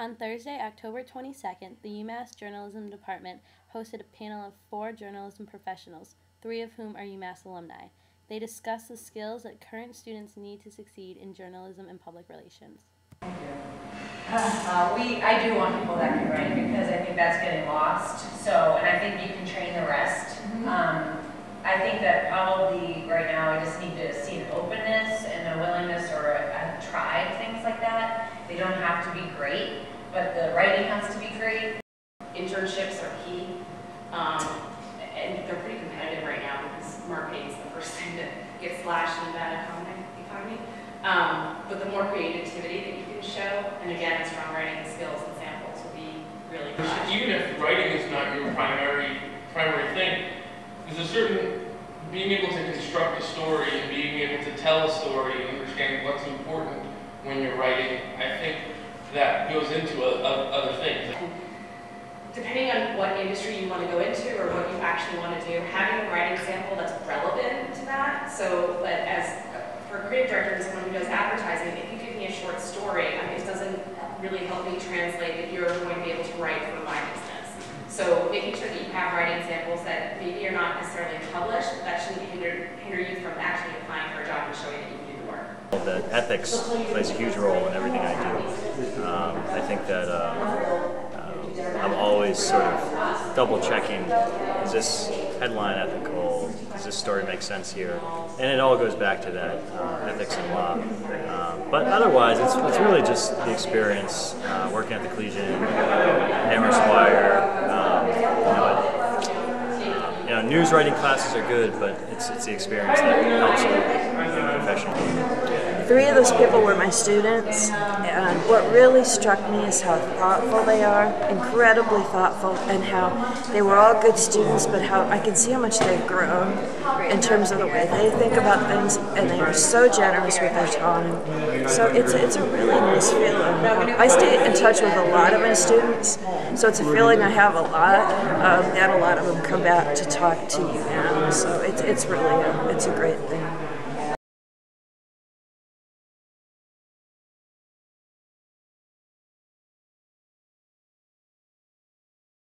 On Thursday, October 22nd, the UMass Journalism Department hosted a panel of 4 journalism professionals, 3 of whom are UMass alumni. They discussed the skills that current students need to succeed in journalism and public relations. Thank you. I do want people that can write because I think that's getting lost. And I think you can train the rest. I think that probably right now I just need to see an openness and a willingness or a try things like that. They don't have to be great, but the writing has to be great. Internships are key, and they're pretty competitive right now because marketing is the first thing that gets slashed in that economy. But the more creativity that you can show, and again, strong writing skills and samples will be really good. Even if writing is not your primary thing, there's a certain being able to construct a story and being able to tell a story and understand what's important when you're writing. I think that goes into other things. Depending on what industry you want to go into or what you actually want to do, having a writing sample that's relevant to that. But as for a creative director and someone who does advertising, if you give me a short story, it doesn't really help me translate that you're going to be able to write for my business. So making sure that you have writing samples that maybe are not necessarily published, but that shouldn't hinder you from actually applying for a job and showing that you can do the work. The ethics plays a huge role in everything I do. I think that I'm always sort of double checking, is this headline ethical, does this story make sense here? And it all goes back to that ethics and law. But otherwise, it's really just the experience, working at the Collegian, Amherst Wire. News writing classes are good, but it's the experience that helps you professionally. 3 of those people were my students, and what really struck me is how thoughtful they are, incredibly thoughtful, and how they were all good students, but how I can see how much they've grown in terms of the way they think about things, and they are so generous with their time. So it's a really nice feeling. I stay in touch with a lot of my students, so it's a feeling I have a lot, and a lot of them come back to talk to you now. So it's really it's a great thing.